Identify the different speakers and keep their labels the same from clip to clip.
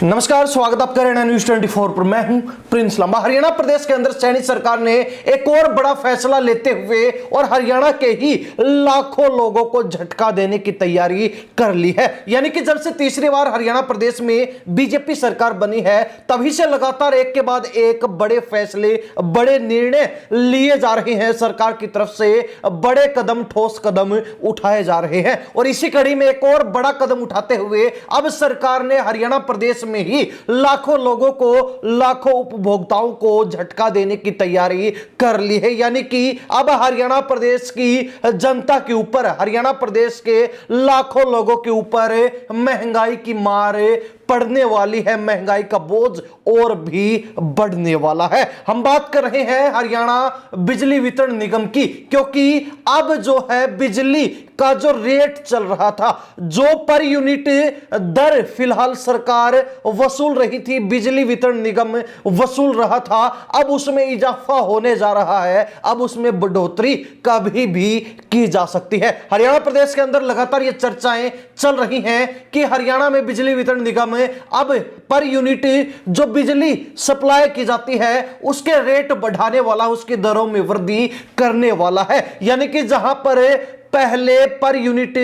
Speaker 1: नमस्कार, स्वागत आपका हरियाणा न्यूज 24 पर। मैं हूं प्रिंस लंबा। हरियाणा प्रदेश के अंदर सैनी सरकार ने एक और बड़ा फैसला लेते हुए और हरियाणा के ही लाखों लोगों को झटका देने की तैयारी कर ली है। यानी कि जब से तीसरी बार हरियाणा प्रदेश में बीजेपी सरकार बनी है, तभी से लगातार एक के बाद एक बड़े फैसले, बड़े निर्णय लिए जा रहे हैं। सरकार की तरफ से बड़े कदम, ठोस कदम उठाए जा रहे हैं और इसी कड़ी में एक और बड़ा कदम उठाते हुए अब सरकार ने हरियाणा प्रदेश में ही लाखों लोगों को, लाखों उपभोक्ताओं को झटका देने की तैयारी कर ली है। यानी कि अब हरियाणा प्रदेश की जनता के ऊपर, हरियाणा प्रदेश के लाखों लोगों के ऊपर महंगाई की मार पड़ने वाली है। महंगाई का बोझ और भी बढ़ने वाला है। हम बात कर रहे हैं हरियाणा बिजली वितरण निगम की, क्योंकि अब जो है बिजली का जो रेट चल रहा था, जो पर यूनिट दर फिलहाल सरकार वसूल रही थी, बिजली वितरण निगम वसूल रहा था, अब उसमें इजाफा होने जा रहा है। अब उसमें बढ़ोतरी कभी भी की जा सकती है। हरियाणा प्रदेश के अंदर लगातार ये चर्चाएं चल रही हैं कि हरियाणा में बिजली वितरण निगम अब पर यूनिट जो बिजली सप्लाई की जाती है उसके रेट बढ़ाने वाला, उसकी दरों में वृद्धि करने वाला है। यानी कि जहां पर पहले पर यूनिट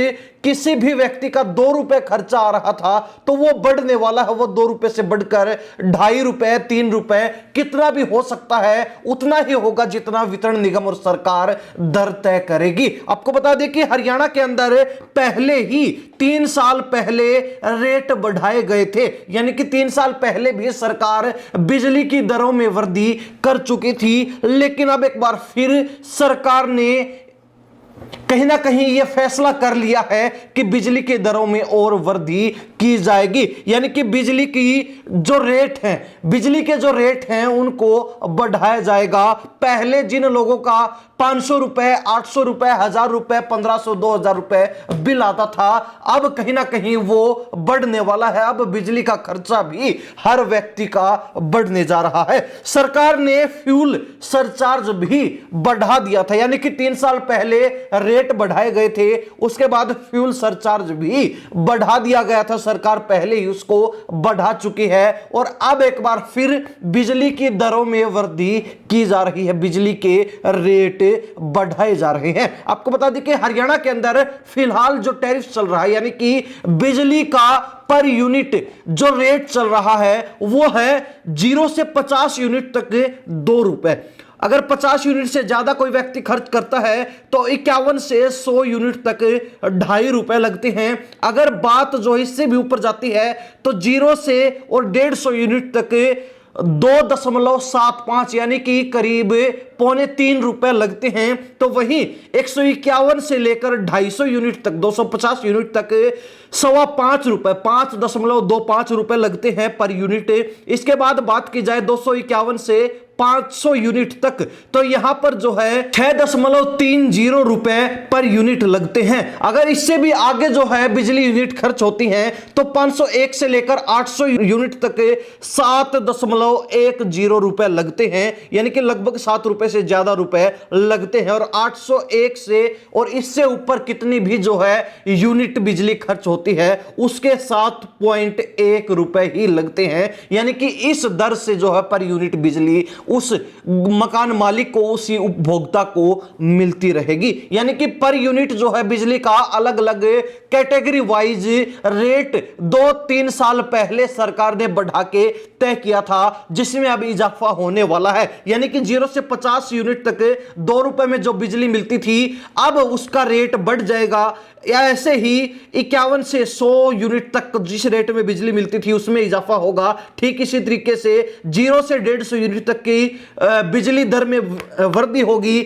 Speaker 1: किसी भी व्यक्ति का 2 रुपए खर्चा आ रहा था, तो वो बढ़ने वाला है। वो 2 रुपए से बढ़कर 2.5 रुपए, 3 रुपए, कितना भी हो सकता है, उतना ही होगा जितना वितरण निगम और सरकार दर तय करेगी। आपको बता दें कि हरियाणा के अंदर पहले ही 3 साल पहले रेट बढ़ाए गए थे। यानी कि 3 साल पहले भी सरकार बिजली की दरों में वृद्धि कर चुकी थी, लेकिन अब एक बार फिर सरकार ने कहीं ना कहीं यह फैसला कर लिया है कि बिजली की दरों में और वृद्धि की जाएगी। यानी कि बिजली की जो रेट हैं, बिजली के जो रेट हैं उनको बढ़ाया जाएगा। पहले जिन लोगों का 500 रुपए, 800 रुपए, 1000 रुपए, 1500, 2000 रुपए बिल आता था, अब कहीं ना कहीं वो बढ़ने वाला है। अब बिजली का खर्चा भी हर व्यक्ति का बढ़ने जा रहा है। सरकार ने फ्यूल सरचार्ज भी बढ़ा दिया था। यानी कि 3 साल पहले रेट बढ़ाए गए थे, उसके बाद फ्यूल सरचार्ज भी बढ़ा दिया गया था। सरकार पहले ही उसको बढ़ा चुकी है और अब एक बार फिर बिजली की दरों में वृद्धि की जा रही है। बिजली के रेट बढ़ाए जा रहे हैं। आपको बता दें कि हरियाणा के अंदर फिलहाल जो टैरिफ चल रहा है, यानी कि बिजली का पर यूनिट जो रेट चल रहा है वो है 0 से 50 यूनिट तक 2 रुपए। अगर 50 यूनिट से ज्यादा कोई व्यक्ति खर्च करता है तो 51 से 100 यूनिट तक 2.5 रुपए लगते हैं। अगर बात जो इससे भी ऊपर जाती है तो 0 से और 150 यूनिट तक 2.75 यानी कि करीब 2.25 रुपए लगते हैं। तो वहीं 151 से लेकर 250 यूनिट तक, 250 यूनिट तक 5.25 रुपए, 5.25 रुपए लगते हैं पर यूनिट। इसके बाद बात की जाए 251 से 500 यूनिट तक, तो यहां पर जो है 6.30 रुपए पर यूनिट लगते हैं। अगर इससे भी आगे जो है बिजली यूनिट खर्च होती हैं तो 501 से लेकर 800 यूनिट तक 7.10 रुपए लगते हैं। यानी कि लगभग 7 रुपए से ज्यादा रुपए लगते हैं। और 801 से और इससे ऊपर कितनी भी जो है यूनिट बिजली खर्च होती है उसके 7.1 रुपए ही लगते हैं। यानी कि इस दर से जो है पर यूनिट बिजली उस मकान मालिक को, उसी उपभोक्ता को मिलती रहेगी। यानी कि पर यूनिट जो है बिजली का अलग अलग कैटेगरी वाइज रेट 2-3 साल पहले सरकार ने बढ़ा के तय किया था, जिसमें अब इजाफा होने वाला है। यानी कि 0 से 50 यूनिट तक 2 रुपए में जो बिजली मिलती थी, अब उसका रेट बढ़ जाएगा। या ऐसे ही 51 से 100 यूनिट तक जिस रेट में बिजली मिलती थी उसमें इजाफा होगा। ठीक इसी तरीके से 0 से 150 यूनिट तक की बिजली दर में वृद्धि होगी।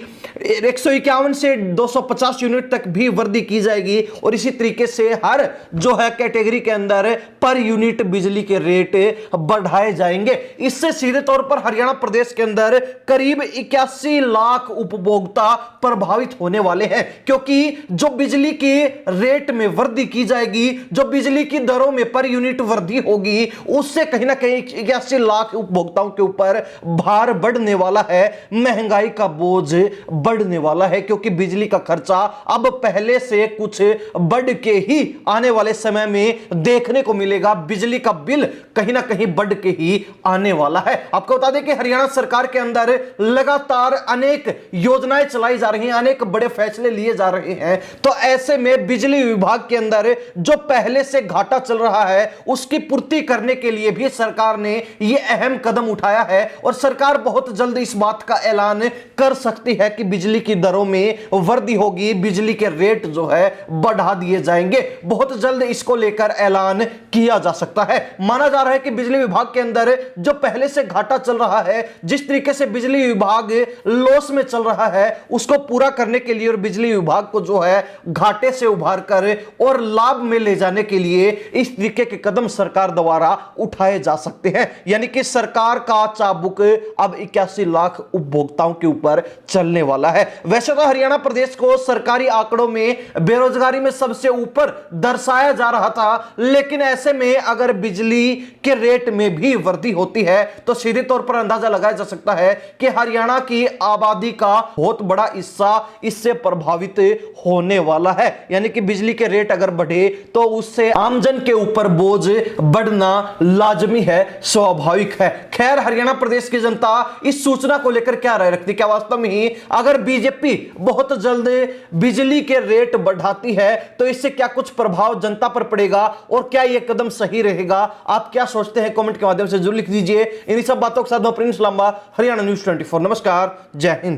Speaker 1: 151 से 250 यूनिट तक भी वृद्धि की जाएगी और इसी तरीके से हर जो है कैटेगरी के अंदर पर यूनिट बिजली के रेट बढ़ाए जाएंगे। इससे सीधे तौर पर हरियाणा प्रदेश के अंदर करीब 81 लाख उपभोक्ता प्रभावित होने वाले हैं, क्योंकि जो बिजली के रेट में वृद्धि की जाएगी, जो बिजली की दरों में पर यूनिट वृद्धि होगी, उससे कहीं ना कहीं 81 लाख उपभोक्ताओं के ऊपर भार बढ़ने वाला है, महंगाई का बोझ बढ़ने वाला है, क्योंकि बिजली का खर्चा अब पहले से कुछ बढ़ के ही आने वाले समय में देखने को मिलेगा। बिजली का बिल कहीं ना कहीं बढ़ के ही आने वाला है। आपको बता दें कि हरियाणा सरकार के अंदर लगातार अनेक योजनाएं चलाई जा रही हैं, अनेक बड़े फैसले लिए जा रहे हैं। तो ऐसे में बिजली विभाग के अंदर जो पहले से घाटा चल रहा है उसकी पूर्ति करने के लिए भी सरकार ने यह अहम कदम उठाया है, और सरकार बहुत जल्द इस बात का ऐलान कर सकती है कि बिजली की दरों में वृद्धि होगी, बिजली के रेट जो है बढ़ा दिए जाएंगे। बहुत जल्द इसको लेकर ऐलान किया जा सकता है। माना जा रहा है कि बिजली विभाग के अंदर जो पहले से घाटा चल रहा है, जिस तरीके से बिजली विभाग लॉस में चल रहा है, उसको पूरा करने के लिए और बिजली विभाग को जो है घाटे से उभार कर और लाभ में ले जाने के लिए इस तरीके के कदम सरकार द्वारा उठाए जा सकते हैं। यानी कि सरकार का चाबुक अब 81 लाख उपभोक्ताओं के ऊपर चलने वाला है। वैसे तो हरियाणा प्रदेश को सरकारी आंकड़ों में बेरोजगारी में सबसे ऊपर दर्शाया जा रहा था, लेकिन ऐसे में अगर बिजली के रेट में भी वृद्धि होती है तो सीधे तौर पर अंदाजा लगाया जा सकता है कि हरियाणा की आबादी का बहुत बड़ा हिस्सा इससे प्रभावित होने वाला है। यानी कि बिजली के रेट अगर बढ़े तो उससे आमजन के ऊपर बोझ बढ़ना लाजमी है, स्वाभाविक है। खैर, हरियाणा प्रदेश की जनता इस सूचना को लेकर क्या राय रखती है? क्या वास्तव में ही अगर बीजेपी बहुत जल्द बिजली के रेट बढ़ाती है तो इससे क्या कुछ प्रभाव जनता पर पड़ेगा, और क्या यह कदम सही रहेगा? आप क्या सोचते हैं? कमेंट के माध्यम से जरूर लिख दीजिए। इन्हीं सब बातों के साथ मैं प्रिंस लांबा, हरियाणा न्यूज़ 24। नमस्कार, जय हिंद।